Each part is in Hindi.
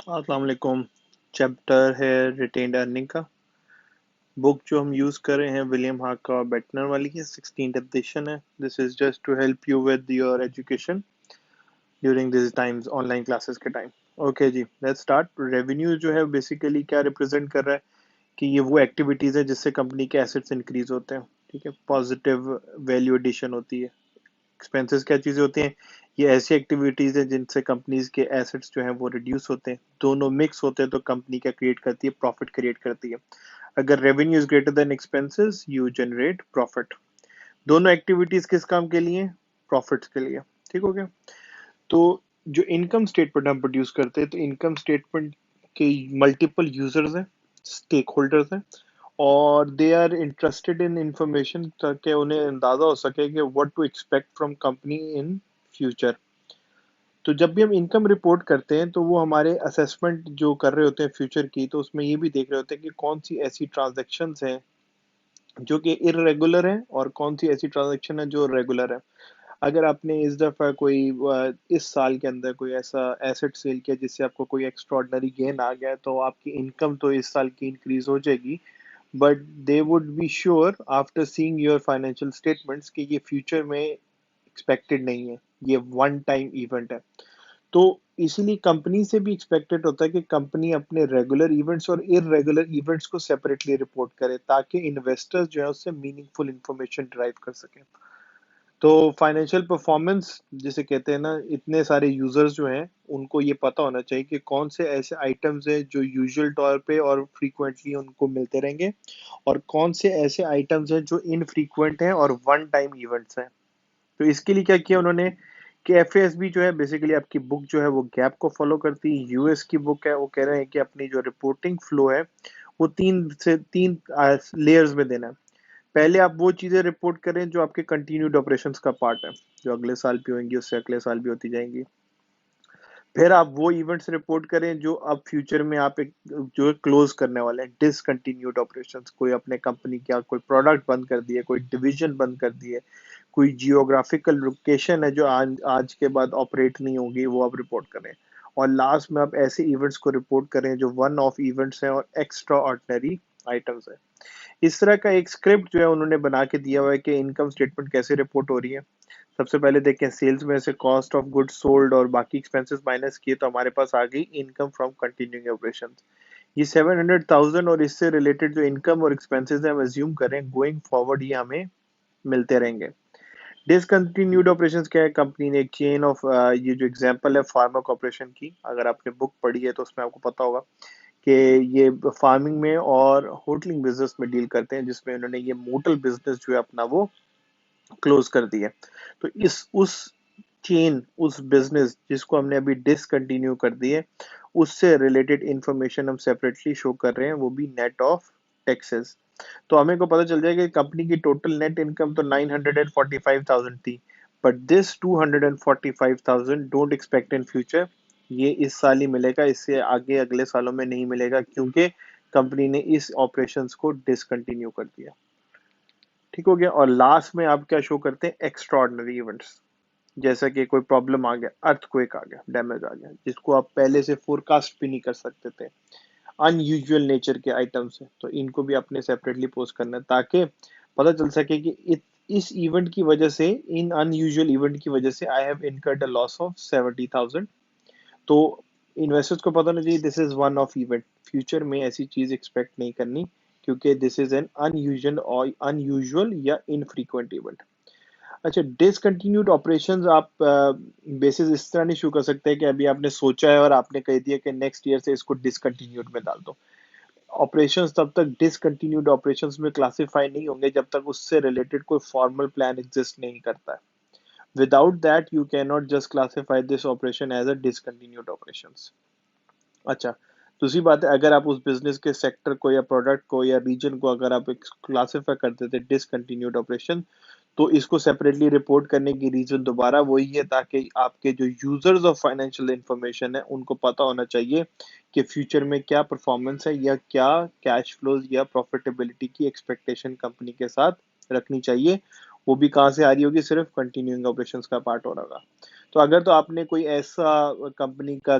अस्सलाम वालेकुम। चैप्टर है रिटेन्ड अर्निंग का। बुक जो हम यूज़ कर रहे हैं विलियम हाका और बेटनर वाली है, 16th एडिशन है। This is just to help you with your education during this times, online classes के टाइम। ओके जी, लेट्स स्टार्ट। रेवेन्यू जो है बेसिकली क्या रिप्रेजेंट कर रहा है कि ये वो एक्टिविटीज़ है जिससे कंपनी के एसेट्स इंक्रीज होते हैं। ठीक है, पॉजिटिव वैल्यू एडिशन होती है। एक्सपेंसेस क्या चीज़ें होती हैं? ये ऐसी एक्टिविटीज़ हैं जिनसे कंपनीज के एसेट्स जो हैं वो रिड्यूस होते हैं। दोनों मिक्स होते हैं तो कंपनी क्या क्रिएट करती है? प्रॉफिट क्रिएट करती है। अगर revenue is greater than expenses you generate profit. दोनों एक्टिविटीज किस काम के लिए? प्रॉफिट्स के लिए। ठीक हो गया? तो जो इनकम स्टेटमेंट हम प्रोड्यूस करते हैं, तो इनकम स्टेटमेंट के मल्टीपल यूजर्स हैं, स्टेक होल्डर्स हैं, और they are interested in information ताकि उन्हें अंदाजा हो सके कि what to expect from company in future. तो जब भी हम इनकम रिपोर्ट करते हैं तो वो हमारे असेसमेंट जो कर रहे होते हैं फ्यूचर की, तो उसमें ये भी देख रहे होते हैं कि कौन सी ऐसी ट्रांजैक्शंस हैं जो कि इरेगुलर हैं और कौन सी ऐसी ट्रांजैक्शन है जो रेगुलर है। अगर आपने इस दफा कोई इस साल के अंदर कोई ऐसा एसेट सेल किया जिससे आपको कोई एक्स्ट्रॉर्डनरी गेन आ गया, तो आपकी इनकम तो इस साल की इंक्रीज हो जाएगी, but they would be sure after seeing your financial statements कि ये फ्यूचर में एक्सपेक्टेड नहीं है, ये वन टाइम इवेंट है। तो इसीलिए कंपनी से भी एक्सपेक्टेड होता है कि कंपनी अपने रेगुलर इवेंट्स और इरेगुलर इवेंट्स को सेपरेटली रिपोर्ट करे ताकि इन्वेस्टर्स जो है उससे मीनिंगफुल इंफॉर्मेशन ड्राइव कर सकें। तो फाइनेंशियल परफॉर्मेंस जिसे कहते हैं ना, इतने सारे यूजर्स जो हैं उनको ये पता होना चाहिए कि कौन से ऐसे आइटम्स हैं जो यूजुअल तौर पे और फ्रीक्वेंटली उनको मिलते रहेंगे, और कौन से ऐसे आइटम्स हैं जो इनफ्रीक्वेंट हैं और वन टाइम इवेंट्स हैं। तो इसके लिए क्या किया उन्होंने कि एफएसबी जो है बेसिकली आपकी बुक जो है वो गैप को फॉलो करती है। यूएस की बुक है, वो कह रहे हैं कि अपनी जो रिपोर्टिंग फ्लो है वो तीन लेयर्स में देना है। पहले आप वो चीजें रिपोर्ट करें जो आपके कंटिन्यूड ऑपरेशंस का पार्ट है, जो अगले साल भी होंगी, उससे अगले साल भी होती जाएंगी। फिर आप वो इवेंट्स रिपोर्ट करें जो अब फ्यूचर में आप एक जो है क्लोज करने वाले हैं, डिसकंटिन्यूड ऑपरेशंस। कोई अपने कंपनी का कोई प्रोडक्ट बंद कर दिए, कोई डिवीजन बंद कर दिए, कोई जियोग्राफिकल लोकेशन है जो आज के बाद ऑपरेट नहीं होगी, वो आप रिपोर्ट करें। और लास्ट में आप ऐसे इवेंट्स को रिपोर्ट करें जो वन ऑफ इवेंट्स हैं और एक्स्ट्रा ऑर्डिनरी आइटम्स है। इस तरह का एक स्क्रिप्ट जो है उन्होंने बना के दिया हुआ है कि इनकम स्टेटमेंट कैसे रिपोर्ट हो रही है। सबसे पहले देखें, सेल्स में से कॉस्ट ऑफ गुड्स सोल्ड और बाकी एक्सपेंसेस माइनस किए तो हमारे पास आ गई इनकम फ्रॉम कंटिन्यूइंग ऑपरेशंस। ये 700,000 और इससे रिलेटेड जो इनकम और एक्सपेंसेस है हम अज्यूम करें गोइंग फॉरवर्ड ये हमें मिलते रहेंगे। डिसकंटिन्यूड ऑपरेशंस क्या है? कंपनी ने एक चेन ऑफ, ये जो एग्जांपल है फार्मा कॉर्पोरेशन की, अगर आपने बुक पढ़ी है तो उसमें आपको पता होगा कि ये फार्मिंग में और होटलिंग बिजनेस में डील करते हैं, जिसमें उन्होंने ये मोटल बिजनेस जो है अपना वो क्लोज कर दिया। तो इस उस चेन, उस बिजनेस जिसको हमने अभी डिसकंटिन्यू कर दिए, उससे रिलेटेड इंफॉर्मेशन हम सेपरेटली शो कर रहे हैं, वो भी नेट ऑफ टैक्सेस। तो हमें को पता चल जाएगा कि कंपनी की टोटल नेट इनकम तो 945,000 थी, but this 245,000 don't expect in future. ये इस साल ही मिलेगा, इससे आगे अगले सालों में नहीं मिलेगा क्योंकि कंपनी ने इस ऑपरेशंस को डिसकंटिन्यू कर दिया। ठीक हो गया? और लास्ट में आप क्या शो करते हैं? एक्स्ट्रा ऑर्डिनरी इवेंट्स, जैसा कि कोई प्रॉब्लम आ गया, अर्थक्वेक आ गया, डैमेज आ गया, जिसको आप पहले से फोरकास्ट भी नहीं कर सकते थे, अनयूजुअल नेचर के आइटम्स हैं, तो इनको भी आपने सेपरेटली पोस्ट करना है ताकि पता चल सके कि इस इवेंट की वजह से, इन अनयूजुअल इवेंट की वजह से I have incurred a loss of 70,000। तो इन्वेस्टर्स को पता होना चाहिए this is one of event, future में ऐसी चीज एक्सपेक्ट नहीं करनी क्योंकि दिस इज एन अनयूजुअल या इनफ्रीक्वेंट इवेंट। अच्छा, डिसकंटिन्यूड ऑपरेशंस आप बेसिस इस तरह नहीं शुरू कर सकते कि अभी आपने सोचा है और आपने कह दिया कि नेक्स्ट ईयर से इसको डिसकंटिन्यूड में डाल दो। ऑपरेशंस तब तक डिसकंटिन्यूड ऑपरेशंस में क्लासिफाई नहीं होंगे जब तक उससे रिलेटेड कोई फॉर्मल प्लान एग्जिस्ट नहीं करता है। Without that you can not just classify this operation as a discontinued operations. अच्छा, दूसरी बात है, अगर आप उस बिजनेस के सेक्टर को या प्रोडक्ट को या रीजन को अगर आप क्लासिफाई करते थे डिसकंटिन्यूड ऑपरेशन, तो इसको सेपरेटली रिपोर्ट करने की रीजन दोबारा वही है ताकि आपके जो यूजर्स ऑफ फाइनेंशियल इंफॉर्मेशन है उनको पता होना चाहिए कि फ्यूचर में क्या परफॉर्मेंस है या क्या कैश फ्लोज या प्रॉफिटेबिलिटी की एक्सपेक्टेशन कंपनी के साथ रखनी चाहिए। वो भी कहाँ से आ रही होगी? सिर्फ कंटिन्यूइंग ऑपरेशंस का पार्ट हो रहा होगा। तो अगर तो आपने कोई ऐसा कंपनी का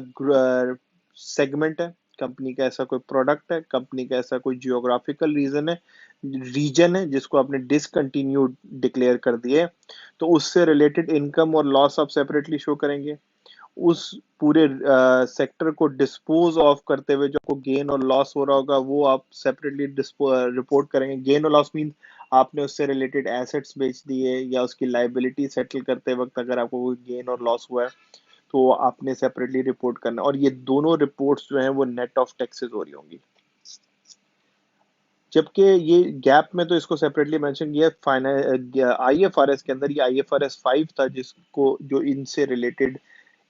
सेगमेंट है, कंपनी का ऐसा कोई प्रोडक्ट है, कंपनी का ऐसा कोई जियोग्राफिकल रीजन है जिसको आपने डिसकंटिन्यूड डिक्लेयर कर दिया है, तो उससे रिलेटेड इनकम और लॉस आप सेपरेटली शो करेंगे। उस पूरे सेक्टर को डिस्पोज ऑफ करते हुए जो आपको गेन और लॉस हो रहा होगा वो आप सेपरेटली रिपोर्ट करेंगे। गेन और लॉस मीन आपने उससे रिलेटेड एसेट्स बेच दिए या उसकी लाइबिलिटी सेटल करते वक्त अगर आपको कोई गेन और लॉस हुआ है तो आपने सेपरेटली रिपोर्ट करना, और ये दोनों रिपोर्ट्स जो हैं वो नेट ऑफ टैक्सेस हो रही होंगी। जबकि ये गैप में तो इसको सेपरेटली मेंशन किया, आईएफआरएस के अंदर ये आईएफआरएस 5 था जिसको जो इनसे रिलेटेड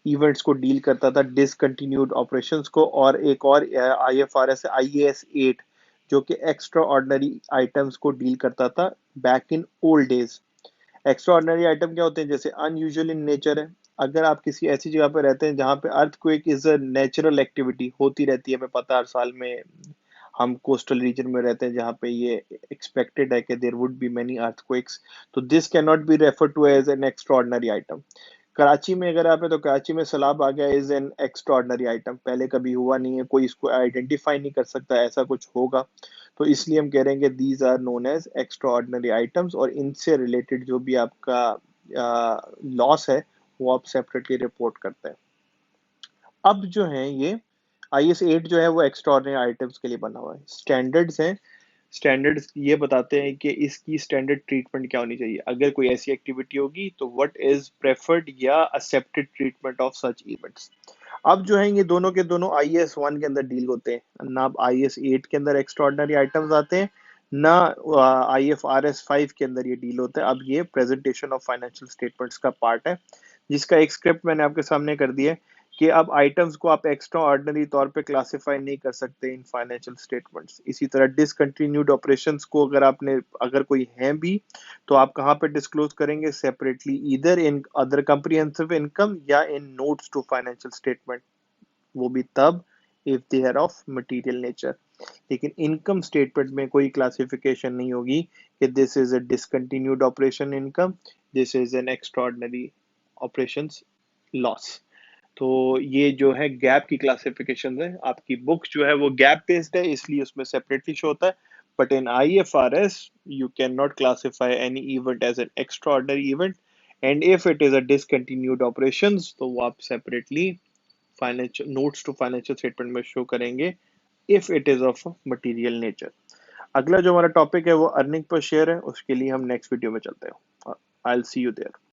इवेंट्स को डील करता था, डिसकंटिन्यूड ऑपरेशंस को, और एक और आईएफआरएस आईएएस 8 जो कि एक्स्ट्रा ऑर्डिनरी आइटम्स को डील करता था back in old days. Extra ordinary item क्या होते हैं? जैसे अनयूजुअल इन नेचर है, अगर आप किसी ऐसी जगह पर रहते हैं जहाँ पे earthquake is a natural activity होती रहती है, हमें पता है हर साल में हम कोस्टल रीजन में रहते हैं जहाँ पे ये एक्सपेक्टेड है कि there would be many earthquakes, तो this can not be refer to as an extraordinary item. Karachi में अगर आप है तो कराची में सैलाब आ गया is an extraordinary item, पहले कभी हुआ नहीं है, कोई इसको आइडेंटिफाई नहीं कर सकता ऐसा कुछ होगा, तो इसलिए हम कह रहे हैं कि these are known as extraordinary items, और इनसे रिलेटेड जो भी आपका लॉस है वो आप सेपरेटली रिपोर्ट करते हैं। अब जो है ये आईएस 8 जो है वो एक्स्ट्रा ऑर्डिनरी आइटम्स के लिए बना हुआ है। स्टैंडर्ड्स हैं, स्टैंडर्ड्स ये बताते हैं कि इसकी स्टैंडर्ड ट्रीटमेंट क्या होनी चाहिए अगर कोई ऐसी एक्टिविटी होगी, तो व्हाट इज प्रेफर्ड या accepted treatment of such events. अब जो है ये दोनों के दोनों आईएएस 1 के अंदर डील होते हैं ना, अब आईएएस 8 के अंदर एक्स्ट्राऑर्डिनरी आइटम्स आते हैं ना, आईएफआरएस 5 के अंदर ये डील होता है। अब ये प्रेजेंटेशन ऑफ फाइनेंशियल स्टेटमेंट्स का पार्ट है जिसका एक स्क्रिप्ट मैंने आपके सामने कर दिया है कि अब आइटम्स को आप एक्स्ट्रा ऑर्डिनरी तौर पे क्लासिफाई नहीं कर सकते इन फाइनेंशियल स्टेटमेंट्स। इसी तरह डिसकंटिन्यूड ऑपरेशंस को अगर कोई है भी तो आप कहाँ पे डिस्क्लोज करेंगे? सेपरेटली, इधर इन अदर कंप्रिहेंसिव इनकम या in notes to financial statement, वो भी तब if they are of material nature. लेकिन इनकम स्टेटमेंट में कोई क्लासिफिकेशन नहीं होगी कि this is a discontinued operation income, this is an extraordinary operations loss. तो ये जो है गैप की क्लासिफिकेशन है, आपकी बुक जो है वो गैप बेस्ड है इसलिए उसमें सेपरेटली शो होता है, but in IFRS you cannot classify any event as an extraordinary event, and if it is a discontinued operations तो वो आप separately financial notes to financial statement में शो करेंगे if it is of material nature. अगला जो हमारा टॉपिक है वो अर्निंग पर शेयर है, उसके लिए हम नेक्स्ट वीडियो में चलते हैं। I will see you there.